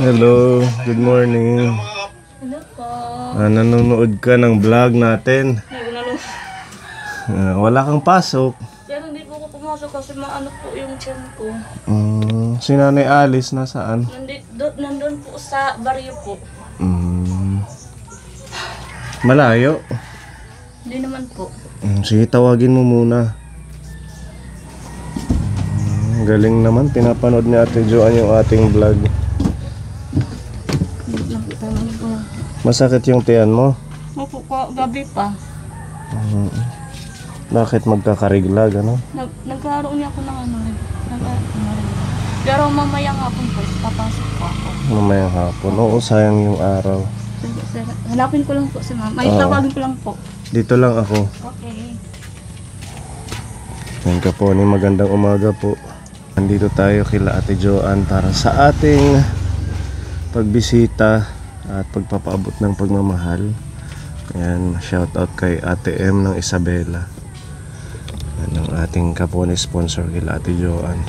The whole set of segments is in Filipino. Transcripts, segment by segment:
Hello, good morning. Hello po. Nanonood ka ng vlog natin. Wala kang pasok. Pero hindi po ako pumasok kasi maano po yung tiyan ko. Si Nanay Alice nasaan? Nandun po sa baryo po. Malayo. Hindi naman po. Sige, tawagin mo muna. Galing naman, pinapanood ni Ate Joanne yung ating vlog. Masakit yung tiyan mo? Opo po, gabi pa. Bakit magkakarigla, gano'n? Nagkaroon niya ako ng ano rin. Pero mamayang hapon po, papasok po ako. Mamayang hapon. Oo, sayang yung araw. Sir, hanapin ko lang po si ma'am. Ay, tawagin ko lang po. Dito lang ako. Okay. Yan ka po, ni magandang umaga po. Nandito tayo kila Ate Joanne para sa ating pagbisita at pagpapaabot ng pagmamahal. Ayan, shout out kay Ate M ng Isabela. Yan ang ating kapone sponsor kila Ate Joanne.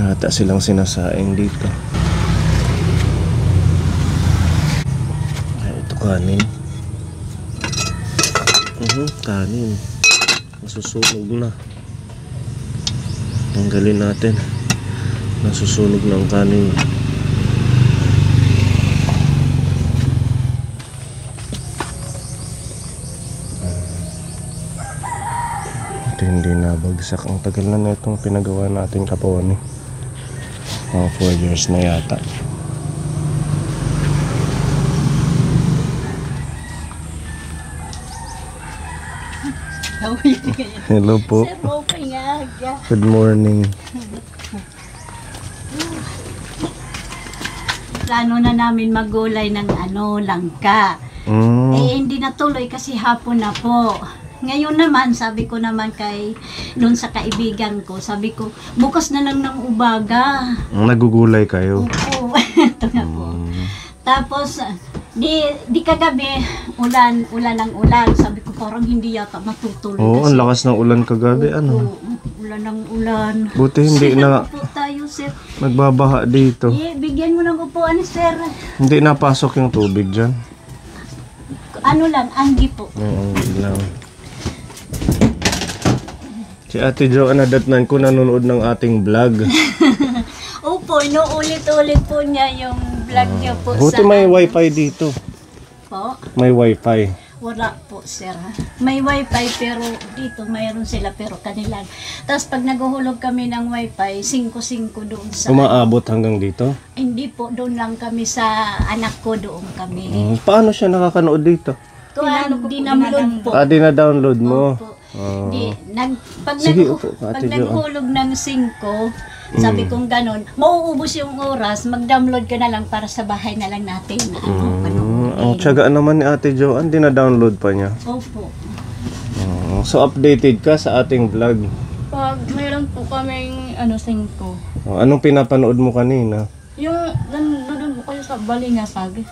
Nata silang sinasaing dito. Ay, ito kanin. Kanin. Nasusunog na. Tanggalin natin. Nasusunog na ang kanin. Ito hindi nabagsak. Ang tagal na itong pinagawa natin kapone. Mga 4 years na yata. Hello po. Good morning. Plano na namin maggulay ng langka. Hindi natuloy kasi hapon na po. Ngayon naman, sabi ko naman doon sa kaibigan ko, sabi ko, bukas na lang ng umaga. Nagugulay kayo? Oo, ito nga po. Tapos, di kagabi, ulan ng ulan. Sabi ko, parang hindi yata matutuloy. Oo, ang lakas ng ulan kagabi. Ano? Ulan ng ulan. Buti hindi na po tayo, sir. nagbabaha dito. Bigyan mo ng upuan, sir. Hindi napasok yung tubig dyan. Ano lang, anggi po. Oo, lang. Si Ate Joanne nadatnan ko nanonood ng ating vlog. Opo, inuulit-ulit po niya yung vlog niya po Buti may wifi dito. Po? May wifi. Wala po, sir. May wifi pero dito mayroon sila pero kanilang. Tapos pag naguhulog kami ng wifi, 5-5 doon sa... Umaabot hanggang dito? Hindi po, doon lang kami sa anak ko, doon kami. Paano siya nakakanood dito? Dinamload po. Dina-download mo? Opo. Pag Sige, upo, Ate Jo. naghulog ng 5, sabi kong ganun, mauubos yung oras, mag-download ka na lang para sa bahay na lang natin. Ang tiyaga naman ni Ate Joanne, dina-download pa niya. Opo. So updated ka sa ating vlog. Pag mayroon po kaming 5. Anong pinapanood mo kanina? Yung nandun po kayo sa Balingasag.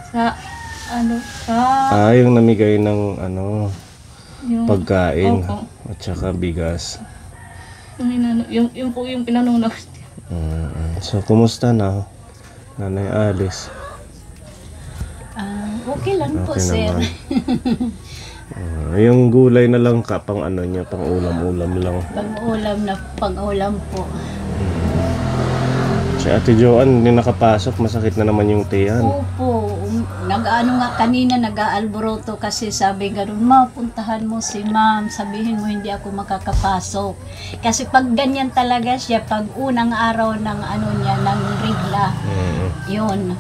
Yung namigay ng Yung, pagkain opo. at saka bigas. Yung po yung pinanong na. So kumusta na Nanay Alice? Okay lang po, Okay sir. naman. Yung gulay na lang ka pang niya, pang ulam-ulam lang. Pang-ulam po. Si Ate Joanne hindi nakapasok, masakit na naman yung tiyan. Opo. Kanina nag-aalboroto kasi sabi gano'n, mapuntahan mo si ma'am, sabihin mo hindi ako makakapasok. Kasi pag ganyan talaga siya, pag unang araw ng ng regla, yun,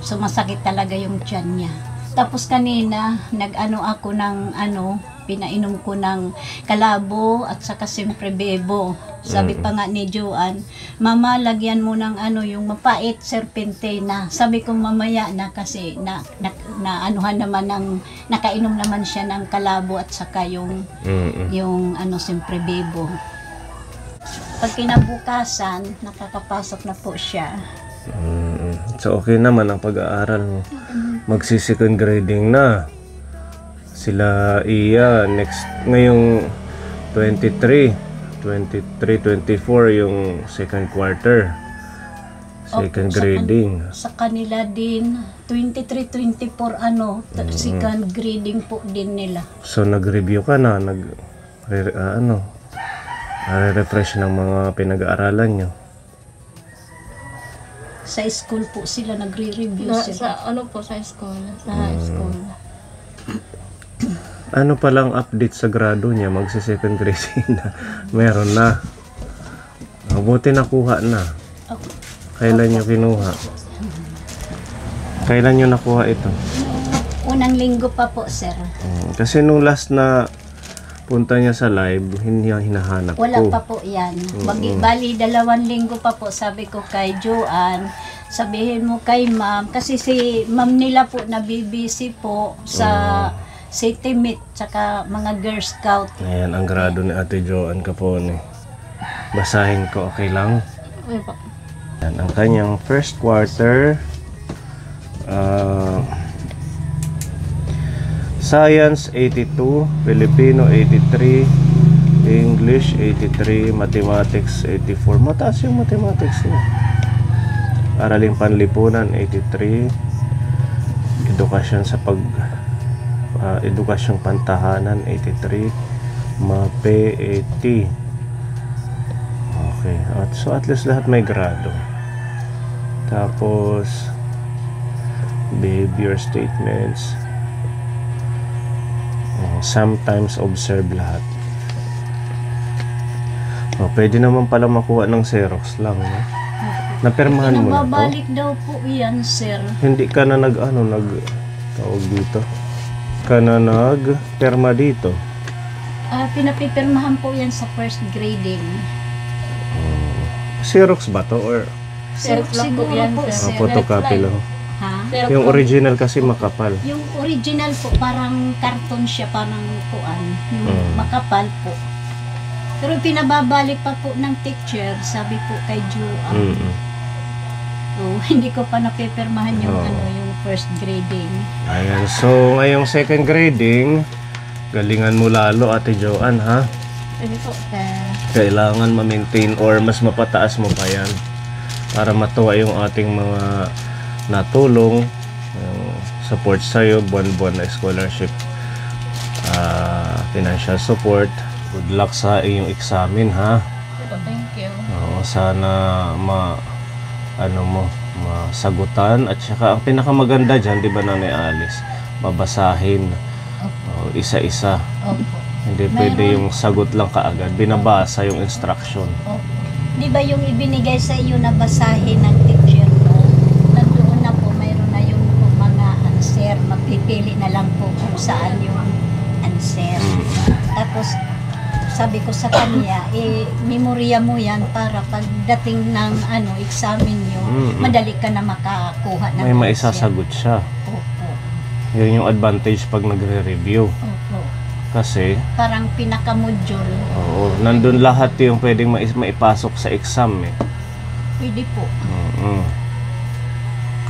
sumasakit talaga yung tiyan niya. Tapos kanina, ako ng pinainom ko ng kalabo at saka siyempre bebo. Sabi pa nga ni Joanne, mama, lagyan mo ng yung mapait, serpentina. Sabi ko mamaya na kasi nakainom naman siya ng kalabo at saka yung siyempre bebo. Pag kinabukasan, nakakapasok na po siya. So okay naman ang pag-aaral mo. Magsi-second grading na. Sila ngayong 23, 24 yung second quarter. Second Opo, grading. Sa kanila din, 23-24 second grading po din nila. So nag-review ka na, refresh ng mga pinag-aaralan nyo. Sa school po sila nagre-review sila. Sa school. Sa high school. Ano palang update sa grado niya? Magsi-second grading na. Meron na. Mabuti nakuha na. Opo. Kailan nyo kinuha? Kailan nyo nakuha ito? Unang linggo pa po, sir. Kasi nung last na punta niya sa live, hindi niya hinahanap Wala ko. pa po yan. Bali, 2 linggo pa po, sabi ko kay Joanne, sabihin mo kay ma'am, kasi si ma'am nila po nabibisi po sa city meet, tsaka mga Girl Scout. Ayan, ang grado ni Ate Joanne Capone. Basahin ko, okay lang? Okay po. Yan, ang kanyang first quarter. Science 82, Filipino 83, English 83, Mathematics 84. Mataas yung mathematics niya. Araling panlipunan 83, edukasyon sa edukasyong pantahanan 83, MAPE 80. Okay, so at least lahat may grado. Tapos behavior statements, sometimes observe lahat. Pwede naman pala makuha ng Xerox lang, no? Napirmahan mo na to? Pinababalik daw po yan, sir. Hindi ka na tawag dito? Ka na nag-perma dito? Pinapipirmahan po yan sa first grading. Xerox ba to or Xerox lang po Siguro yan, po, sir. sir. photocopy lang? Ha? Yung original kasi makapal. Yung original po, parang karton siya, parang kuan. Yung makapal po. Pero pinababalik pa po ng teacher, sabi po kay Joanne. So, hindi ko pa napipirmahan yung yung first grading. Ayan, so ngayong second grading, galingan mo lalo Ate Joanne, ha? Sige po, sir. Kailangan ma-maintain or mas mapataas mo pa yan para matuwa yung ating mga natulong, support sa'yo, buwan-buwan na scholarship, financial support. Good luck sa iyong examen, ha? Thank you. Sana masagutan, at saka ang pinakamaganda dyan, di ba, Nanay Alice, babasahin isa-isa. Opo. Hindi pwede yung sagot lang kaagad, binabasa yung instruction. Opo. Di ba yung ibinigay sa iyo na basahin ng teacher mo? Nandoon na po, mayroon na yung mga answer. Magpipili na lang po kung saan yung answer. Tapos, sabi ko sa kanya, memorya mo yan para pagdating ng examen nyo, madali ka na makakuha ng May answer. maisasagot siya. Opo. Yun yung advantage pag nagre-review. Opo. Kasi, Parang pinaka-module. nandun lahat yung pwedeng maipasok sa exam, eh. Pwede po.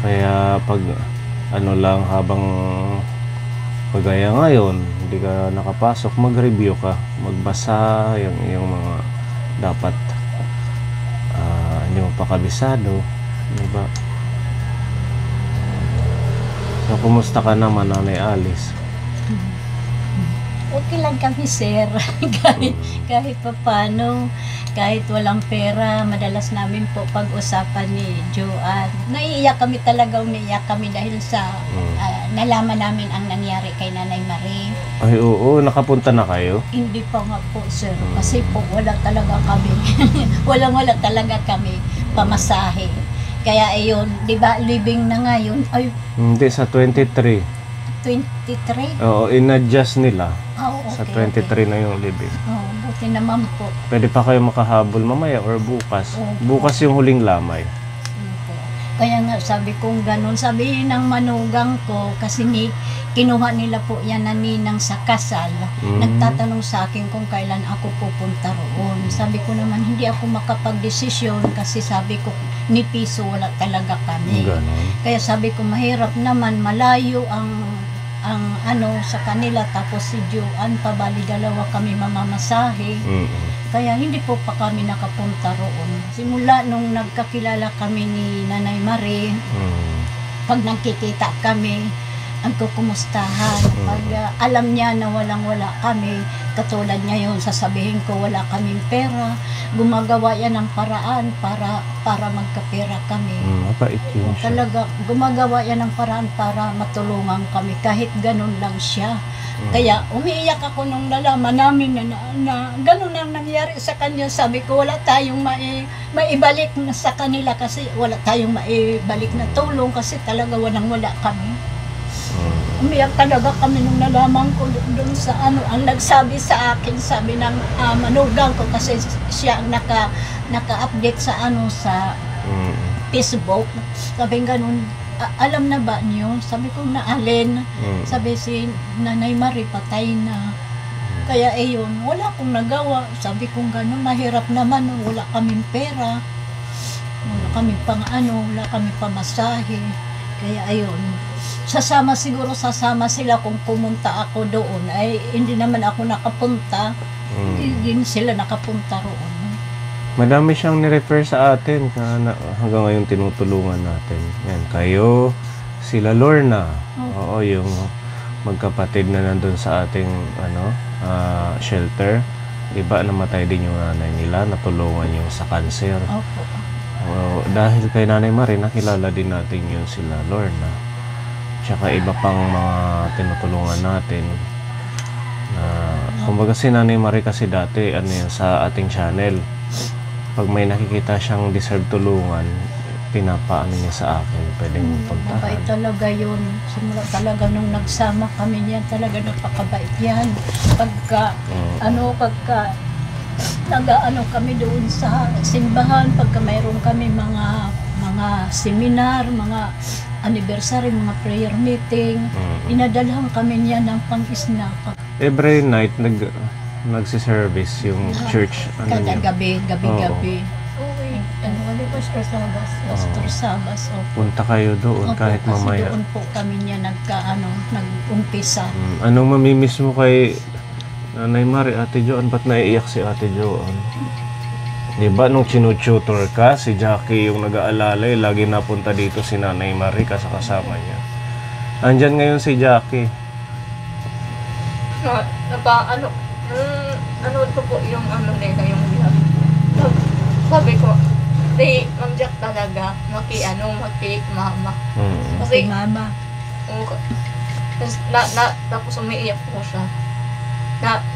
Kaya pag habang pagaya ngayon, hindi ka nakapasok, mag-review ka, magbasa yung mga dapat hindi mo pa kabisado, diba? So, kumusta ka naman, Nanay Alice? Okay lang kami, sir. kahit pa paano, kahit walang pera, madalas namin po pag-usapan ni Joanne. Naiiyak kami talaga, umiiyak kami dahil sa nalaman namin ang nangyari kay Nanay Marie. Ay, oo, nakapunta na kayo? Hindi pa nga po, sir. Kasi po, wala talaga kami. Wala talaga kami pamasahe. Kaya ayun, di ba, living na ngayon, ay, Hindi, sa 23. 23? Oo, in-adjust nila. Oh, okay, Sa 23 na yung living. Oh, buti naman po. Pwede pa kayo makahabol mamaya or bukas. Opo. Bukas yung huling lamay. Opo. Kaya nga sabi kong ganun, sabihin ng manugang ko, kasi kinuha nila po yan na ninang sa kasal. Nagtatanong sa akin kung kailan ako pupunta roon. Sabi ko naman, hindi ako makapag-desisyon kasi sabi ko, ni piso wala talaga kami. Ganon. Kaya sabi ko, mahirap naman, malayo ang sa kanila, tapos si Joan pa, bali dalawa kami mamamasahe. Kaya hindi po pa kami nakapunta roon. Simula nung nagkakilala kami ni Nanay Marie, pag nagkikita kami, ang kukumustahan. Pag alam niya na walang-wala kami, katulad ngayon, sasabihin ko wala kaming pera, gumagawa yan ng paraan para magkapera kami. Mapait yun siya. Talaga, gumagawa yan ng paraan para matulungan kami, kahit ganun lang siya. Kaya umiiyak ako nung nalaman namin na ganun ang nangyari sa kanya. Sabi ko, wala tayong maibalik na sa kanila kasi wala tayong maibalik na tulong kasi talaga walang-wala kami. Umiyak talaga kami nung nalaman ko doon sa ang nagsabi sa akin, sabi ng manugang ko kasi siya ang naka-update sa sa Facebook. Sabi ganun, alam na ba niyo? Sabi ko, na alin? Sabi si Nanay Marie patay na. Kaya ayun, wala akong nagawa. Sabi ko ganun, mahirap naman, wala kaming pera. Wala kaming wala kaming pamasahe. Kaya ayun, sasama sila kung pumunta ako doon. Ay hindi naman ako nakapunta. Hindi sila nakapunta roon. Madami siyang nirefer sa atin hanggang ngayon tinutulungan natin. Yan, kayo, sila Lorna. Oo, yung magkapatid na nandun sa ating shelter. Diba namatay din yung nanay nila, natulungan yung sa cancer. Opo. Dahil kay Nanay Marie, nakilala din natin yun sila Lorna. Tsaka iba pang mga tinutulungan natin. Kumbaga si Nanay Marie kasi dati, sa ating channel, pag may nakikita siyang deserve tulungan, pinapaano niya sa akin, pwedeng puntahan. Mabait talaga yun. Simula talaga nung nagsama kami niyan, talaga napakabait yan. Pagka kami doon sa simbahan, pagka mayroon kami mga seminar, mga anniversary, mga prayer meeting, inadalhan kami niya ng pang-snack. Every night, nagsiservice yung church. Kada gabi. Okay. Pastor Sabas. Pastor Sabas. Punta kayo doon kahit kasi mamaya. doon po kami niya nag-umpisa. Anong mamimiss mo kay Nanay Marie, Ate Joan? Ba't naiiyak si Ate Joan? Diba nung chinututor ka, si Jackie yung nag-aalalay, lagi napunta dito si Nanay Marie kasama niya. Andyan ngayon si Jackie. Ito po yung nila, yung sabi ko, Ma'am Jack talaga, mama. Kasi, Mama. Tapos umiiyak po siya.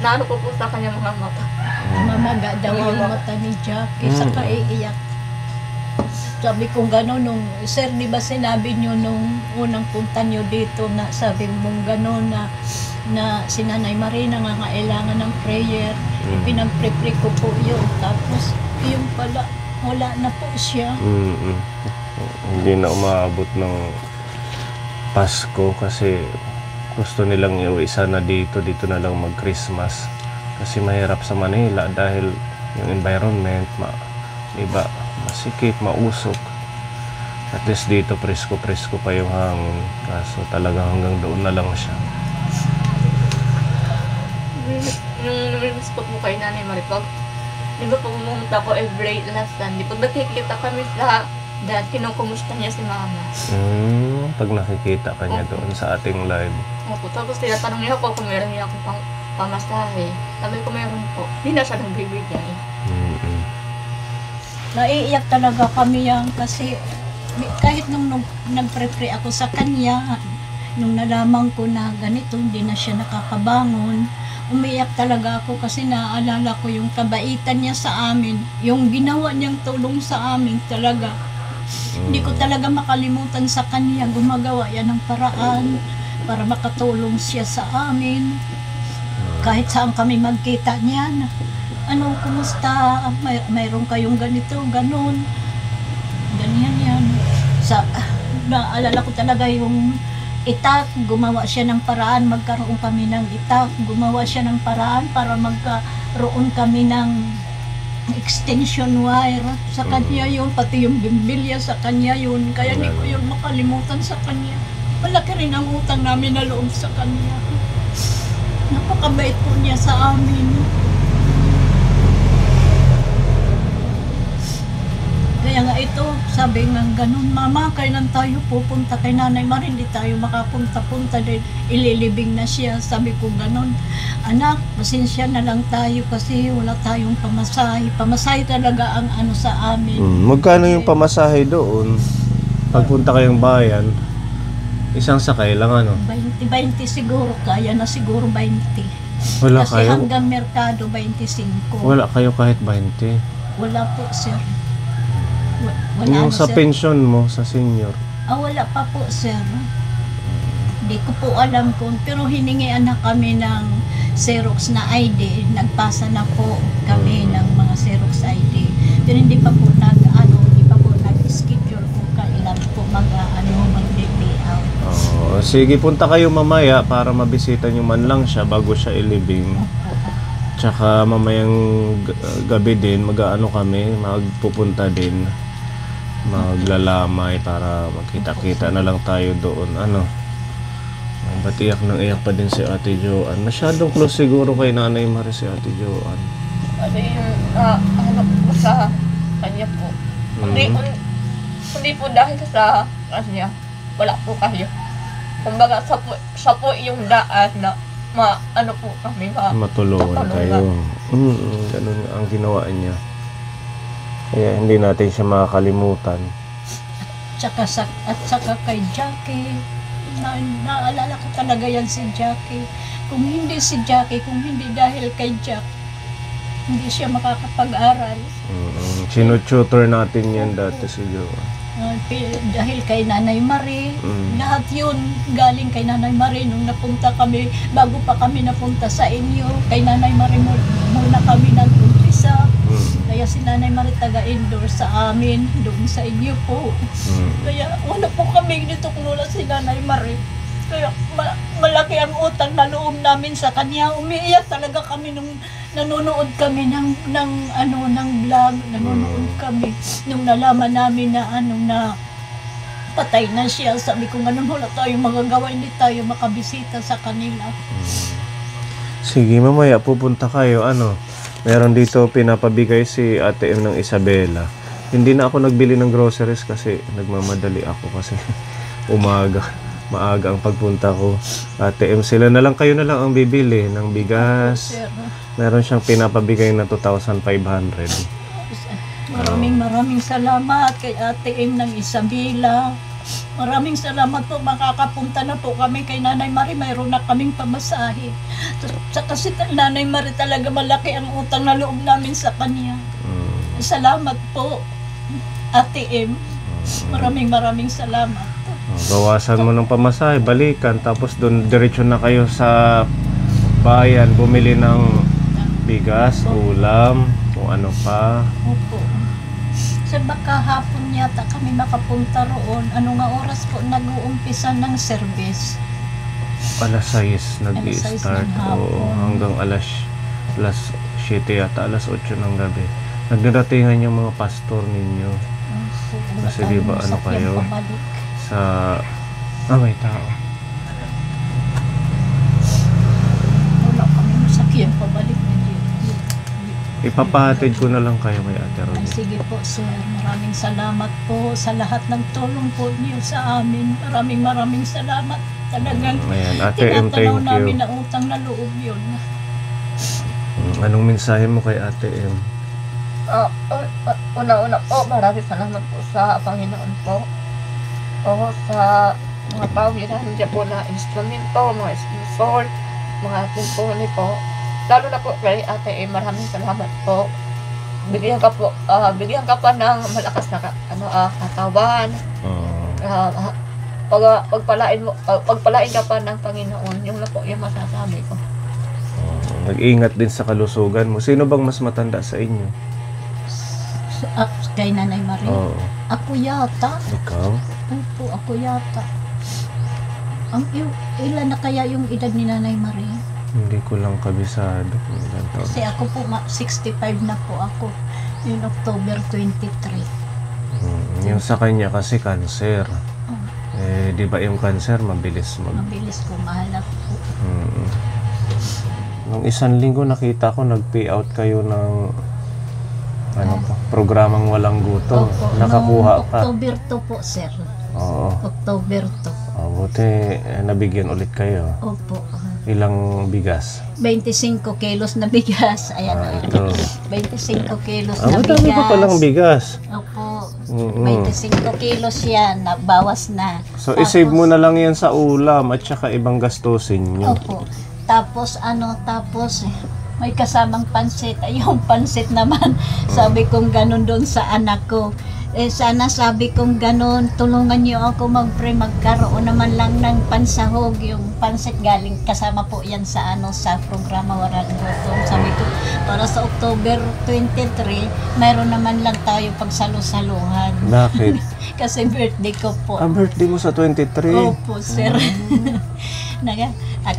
Naano po sa kanya mga mata. Mamaga daw ang mata ni Jackie, saka iiyak. Sabi ko gano'n nung, sir, di ba sinabi nyo nung unang punta nyo dito na sabi mong gano'n na si Nanay Marie nangangailangan ng prayer. Pinag-pre-pre ko po yun. Tapos, yung pala, wala na po siya. Hindi na umabot ng Pasko kasi gusto nilang iuwi sana dito na lang mag-Christmas. Kasi mahirap sa Manila dahil yung environment, diba, masikip, mausok. At least dito, presko pa yung hangin. Kaso talagang hanggang doon na lang siya. Nung spot mo kay Nanay Marie, di ba pumunta ko every last Sunday, pag nakikita kami sa dad, kinukumusta niya si Mama. Pag nakikita ka niya doon sa ating live. Opo, tapos tinatanong niya ako kung meron niya akong pamasahe. Sabi ko meron po. Hindi na siya nagbibigay. Naiiyak talaga kami yan kasi kahit nung nagpre-pre ako sa kanya, nung nalaman ko na ganito, hindi na siya nakakabangon, umiyak talaga ako kasi naaalala ko yung kabaitan niya sa amin, yung ginawa niyang tulong sa amin talaga. Hindi ko talaga makalimutan sa kanya, gumagawa yan ng paraan para makatulong siya sa amin. Kahit saan kami magkita niyan, kumusta? Mayroon kayong ganito, ganun. Ganyan yan. Naalala ko talaga yung itak, gumawa siya ng paraan, magkaroon kami ng itak, gumawa siya ng paraan para magkaroon kami ng extension wire. Sa kanya yun, pati yung bimbilya sa kanya yun. Kaya hindi ko yun makalimutan sa kanya. Malaki rin ang utang namin na loob sa kanya. Napakabait po niya sa amin. Kaya nga ito, sabi nga ganun, Mama, kailan tayo pupunta kay Nanay Marie? Hindi tayo makapunta-punta dahil ililibing na siya. Sabi ko ganun, anak, pasensya na lang tayo kasi wala tayong pamasahe. Pamasahe talaga ang ano sa amin. Magkano yung pamasahe doon? Pagpunta kayong bayan, isang sakay lang ano? 20 siguro, kaya na siguro 20. Wala Kasi kayo? hanggang merkado 25. Wala kayo kahit 20? Wala po, sir. Wala Yung na, sa sir. pension mo, sa senior? Wala pa po, sir. Hindi ko po alam kung, pero hiningian na kami ng Xerox na ID. Nagpasa na po kami ng mga Xerox ID. Pero hindi pa po hindi pa po nag-schedule kung kailan po mag-DP out. Oh, sige, punta kayo mamaya para mabisita nyo man lang siya bago siya ilibing. Tsaka mamayang gabi din, mag-ano kami, magpupunta din. Maglalamay para magkita-kita na lang tayo doon. Ano? Ba't iyak nang iyak pa din si Ate Joanne? Masyadong close siguro kay Nanay Marie si Ate Joanne. Ano yung ano po sa kanya po. Hindi po dahil sa kanya, wala po kayo. Kumbaga siya po yung daan na ano po kami Matulungan kayo. Ganun ang ginawa niya. Kaya hindi natin siya makakalimutan. At saka kay Jackie, naalala ko talaga yan si Jackie. Kung hindi si Jackie, kung hindi dahil kay Jack, hindi siya makakapag-aral. Sinututor natin yan dati si Joanne. Dahil kay Nanay Marie, lahat yun galing kay Nanay Marie. Nung napunta kami, bago pa kami napunta sa inyo, kay Nanay Marie muna kami nag-umpisa. Kaya si Nanay Marie taga-endorse sa amin, doon sa inyo po. Kaya wala po kami nituklula si Nanay Marie. Kaya malaki ang utang na loob namin sa kanya. Umiiyak talaga kami nung nanonood kami ng vlog. Nanonood kami nung nalaman namin na patay na siya. Sabi ko ganun, wala tayong magagawa, hindi tayo makabisita sa kanila. Sige, mamaya pupunta kayo. Meron dito pinapabigay si Ate M ng Isabela. Hindi na ako nagbili ng groceries kasi nagmamadali ako kasi maaga ang pagpunta ko. Ate M, kayo na lang ang bibili ng bigas. Meron siyang pinapabigay na 2,500. Maraming salamat kay Ate M ng Isabela. Maraming salamat po, makakapunta na po kami kay Nanay Marie, mayroon na kaming pamasahe. Kasi Nanay Marie talaga malaki ang utang na loob namin sa kanya. Salamat po, Ate M. Maraming salamat. Bawasan mo ng pamasahe, balikan, tapos doon diretso na kayo sa bayan, bumili ng bigas, ulam, kung ano pa. Opo. So baka hapon yata kami makapunta roon. Ano nga oras po nag-uumpisa ng service? Alas 6 nag-i-start. ng hapon. Oo, hanggang alas 7 yata, alas 8 ng gabi. Nagdaratingan yung mga pastor ninyo. Kasi di ba ano kayo? Sa... may tao. Wala kami masakyan pabalik na dito. Ipapahatid ko na lang kayo kay Ate Ay, Rodie. sige po, sir. Maraming salamat po sa lahat ng tulong po niyo sa amin. Maraming salamat. Talagang Ayan, Ate M, thank tinatanaw namin you. na utang na loob yun. Anong mensahe mo kay Ate M? Una-una po, maraming salamat po sa Panginoon po. O sa mga pawiran niya po na instrumento, mga sponsor, mga timpuni po. Lalo na po kay Ate A, maraming salamat po. Bigyan ka pa ng malakas na katawan. Pagpalain ka pa ng Panginoon. Yung na po yung masasabi ko. Mag-ingat din sa kalusugan mo. Sino bang mas matanda sa inyo? Kay Nanay Marie? Oo. Ako yata. Ikaw? Opo, ako yata. Ilan na kaya yung edad ni Nanay Marie? Hindi ko lang kabisado kung ilan taon. Kasi ako po, 65 na po ako. Yung October 23. Yung sa kanya kasi cancer. Oh. di ba yung cancer mabilis Mabilis kumalat po. Mm. Nung isang linggo nakita ko nag-payout kayo ng programang walang gutom. Opo, Nakakuha noong ka. October 2 po, sir. Oo. October 2. Buti nabigyan ulit kayo. Opo. Ilang bigas? 25 kilos na bigas. Ayan. Ito. 25 kilos na Madami bigas. pa palang bigas. Opo. Mm-mm. 25 kilos yan. Nabawas na. So, isave mo na lang yan sa ulam at saka ibang gastusin nyo. Opo. Tapos may kasamang pansit. Ay, yung pansit naman, sabi kong ganun doon sa anak ko. Sana sabi kong ganun, tulungan niyo ako mag-pray, magkaroon naman lang ng pansahog. Yung pansit galing, kasama po yan sa sa programa Walang Gutom. Sabi ko, para sa October 23, mayroon naman lang tayo pagsalo-saluhan. Bakit? Kasi birthday ko po. Ang birthday mo sa 23. Opo, sir.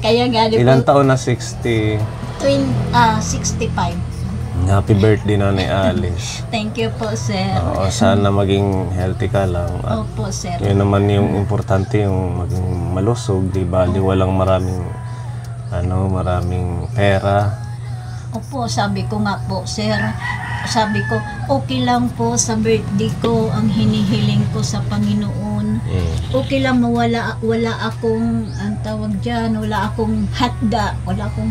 Kaya nga, di Ilang po, taon na 60? 65. Happy birthday na ni Alice. Thank you po, sir. Oo, sana maging healthy ka lang. At Opo, sir. yun naman yung importante, yung maging malusog, di bali walang maraming pera. Opo, sabi ko nga po, sir. Sabi ko, okay lang po sa birthday ko ang hinihiling ko sa Panginoon. Okay lang wala akong, ang tawag dyan, wala akong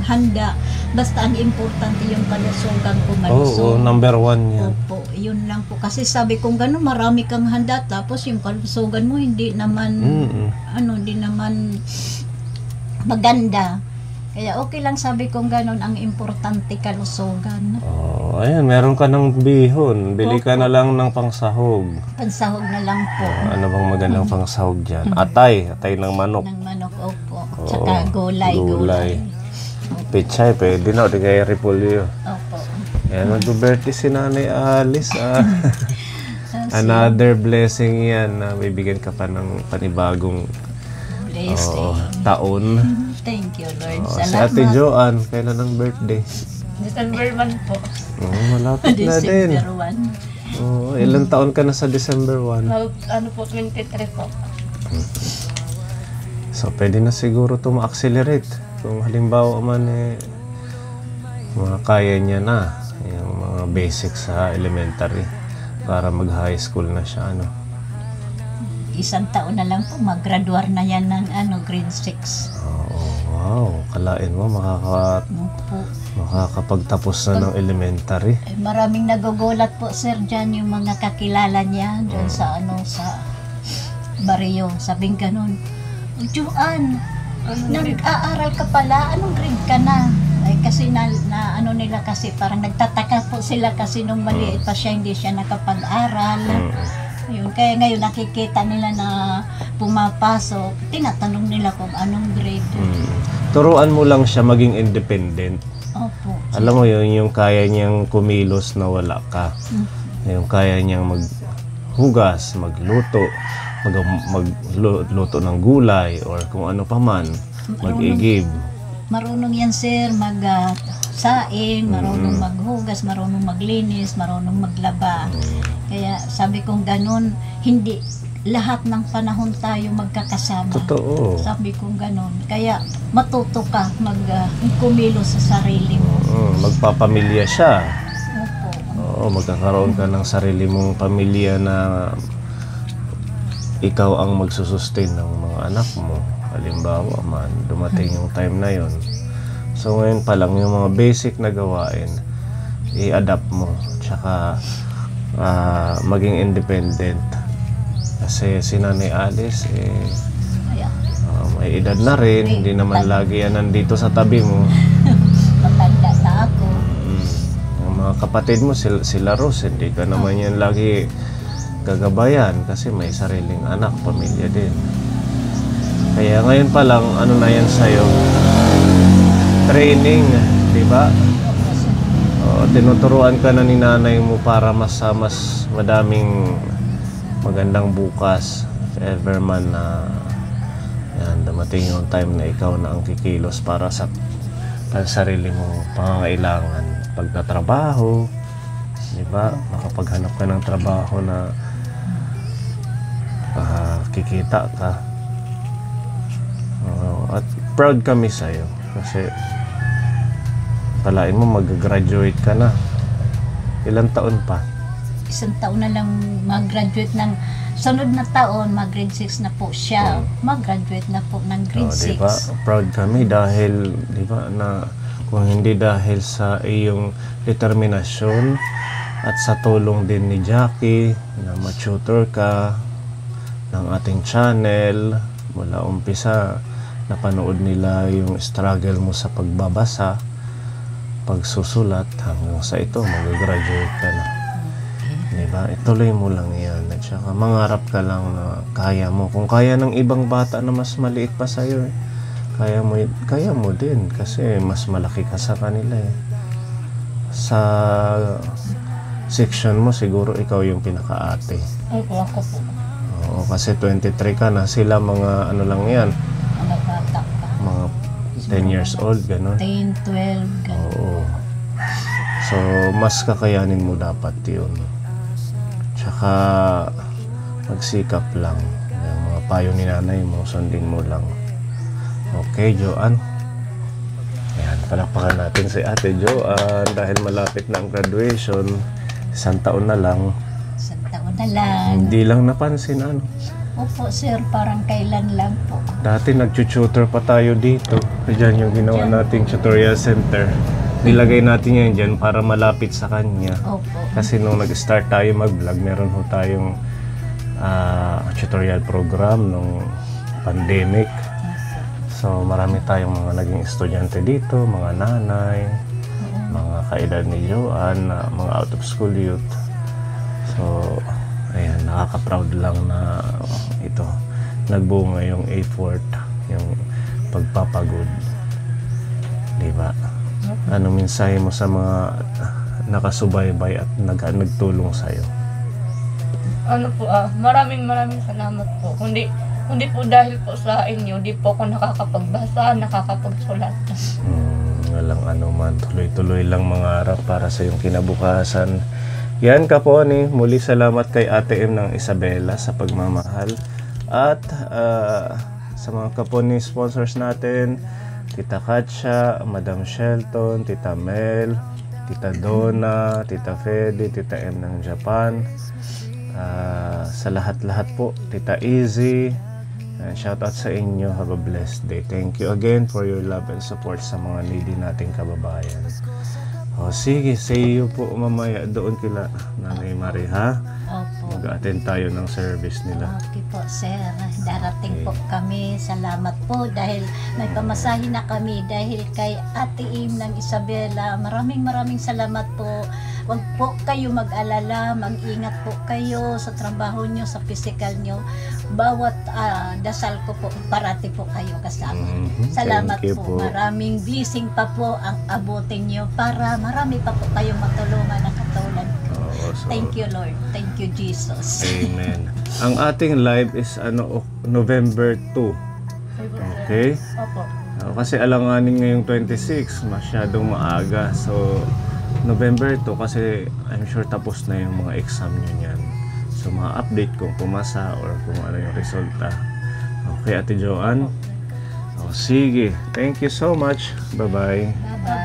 handa. Basta ang importante yung kalusugan ko Oo, malusog. number 1 yan. Opo, yun lang po. Kasi sabi kong gano'n, marami kang handa, tapos yung kalusugan mo hindi naman, hindi naman maganda. Kaya okay lang sabi kong gano'n, ang importante kalusugan. Oh, ayan, meron ka ng bihon. Bili ka na lang ng pangsahog. Pansahog na lang po. Ano bang magandang pangsahog dyan? Atay ng manok. Ng manok, opo. Oo, Tsaka gulay. Pechay, pwede na. Di kaya repolyo. Opo. Ayan, mag-birthday si Nanay Alice. Another blessing yan na bibigyan ka pa ng panibagong Blessing. taon. Thank you, Lord. Si Salamat. Ate Joanne, kailan ang birthday? December 1 po. Malapit na din. December 1. Ilang taon ka na sa December 1? Ano po, 23 po. So, pwede na siguro ito ma-accelerate. Kung halimbawa man mga kaya niya na yung mga basics sa elementary para mag-high school na siya. Isang taon na lang po, mag-graduar na yan ng grade 6. Wow, kalain mo makakapagtapos na ng elementary. Maraming nagugulat po, sir, dyan yung mga kakilala niya dyan sa barrio. Sabing ganun, Joanne, nag-aaral ka pala, anong grade ka na? Ay, kasi nila kasi parang nagtataka po sila kasi nung maliit pa siya, hindi siya nakapag-aral. Ayun, kaya ngayon nakikita nila na pumapasok, tinatanong nila kung anong grade. Turuan mo lang siya maging independent. Opo. Alam mo yun, yung kaya niyang kumilos na wala ka. Yung kaya niyang maghugas, magluto, magluto ng gulay or kung ano pa man, mag-igib. Marunong yan, sir, mag-saing, marunong maghugas, marunong maglinis, marunong maglaba. Kaya sabi kong ganun, hindi lahat ng panahon tayo magkakasama. Totoo. Sabi kong ganun. Kaya matuto ka kumilos sa sarili mo. Magpapamilya siya. Opo. Oo, magkakaroon ka ng sarili mong pamilya na ikaw ang magsusustain ng mga anak mo. Halimbawa man, dumating yung time na yon. So ngayon pa lang, yung mga basic na gawain, i-adapt mo. Tsaka maging independent. Kasi si Nanay Alice, may edad na rin, hindi naman lagi yan nandito sa tabi mo. Matanda na ako. Yung mga kapatid mo, sila Rose, hindi ka naman yan lagi gagabayan kasi may sariling anak, pamilya din. Kaya ngayon pa lang, ano na yan sa'yo? Training, di ba? Tinuturuan ka na ni nanay mo para mas madaming magandang bukas. If ever man na dumating yung time na ikaw na ang kikilos para sa sarili mong pangangailangan. Pagtatrabaho, di ba? Makapaghanap ka ng trabaho na kikita ka. proud kami sa'yo. Kasi, palain mo, mag-graduate ka na. Ilang taon pa? Isang taon na lang mag-graduate ng sunod na taon, mag-grade 6 na po siya. Mag-graduate na po ng grade 6. Diba? Proud kami dahil, diba, na kung hindi dahil sa iyong determinasyon at sa tulong din ni Jackie na ma-tutor ka ng ating channel mula umpisa, napanood nila yung struggle mo sa pagbabasa, pagsusulat, hanggang sa ito, mag-graduate ka na. Diba? Ituloy mo lang yan. At saka mangarap ka lang na kaya mo. Kung kaya ng ibang bata na mas maliit pa sa'yo, kaya mo din. Kasi mas malaki ka sa kanila eh. Sa section mo, siguro ikaw yung pinaka-ate. Opo, ako po. Oo, kasi 23 ka na. Sila mga ano lang yan. Mga bata pa. Mga 10 years old, gano'n. 10, 12, ganun. Oo. So, mas kakayanin mo dapat yun. Tsaka, magsikap lang. Yung mga payo ni nanay mo, sundin mo lang. Okay, Joanne. Ayan, palakpakan natin si Ate Joanne dahil malapit na ang graduation. Isang taon na lang. Isang taon na lang. Hindi lang napansin, ano. Opo, sir, parang kailan lang po. Dati nag-tutor pa tayo dito. Diyan yung ginawa nating tutorial center. Nilagay natin yan dyan para malapit sa kanya. Opo. Kasi nung nag-start tayo mag-vlog, meron ho tayong tutorial program nung pandemic. So marami tayong mga naging estudyante dito, mga nanay, mga kaedad ni Joanne, mga out of school youth. So ayan, nakaka-proud lang na ito, nagbunga yung effort, yung pagpapagod. Diba? Ano mensahe mo sa mga nakasubaybay at nagtulong sa'yo? Ano po maraming salamat po. Hindi po dahil po sa inyo, di po ako nakakapagbasa, nakakapagsulat. Walang ano man, tuloy-tuloy lang mangarap para sa iyong kinabukasan. Yan Kaponi, muli salamat kay Ate M ng Isabela sa pagmamahal. At sa mga Kaponi sponsors natin, Tita Katya, Madam Shelton, Tita Mel, Tita Donna, Tita Fede, Tita M ng Japan. Sa lahat-lahat po, Tita Easy, shout out sa inyo. Have a blessed day. Thank you again for your love and support sa mga needy nating kababayan. O sige, see you po mamaya doon kila Nanay Marie, ha? Opo. Mag-attend tayo ng service nila. Okay po, sir. Darating po kami. Salamat po dahil may pamasahin na kami dahil kay Ate Im ng Isabela. Maraming salamat po. Huwag po kayo mag-alala. Mag-ingat po kayo sa trabaho nyo, sa physical nyo. Bawat dasal ko po, parati po kayo kasama. Salamat Thank you po. Maraming blessing pa po ang abutin nyo para marami pa po kayong matulungan na katulad ko. So, Thank you, Lord. Thank you, Jesus. Amen. Ang ating live is November 2. Okay? Opo. Kasi alanganin ngayong 26, masyadong maaga. So, November 2 kasi I'm sure tapos na yung mga exam nyo niyan. So, ma-update kung pumasa or kung ano yung resulta. Okay, Ate Joanne? O, sige. Thank you so much. Bye-bye. Bye-bye.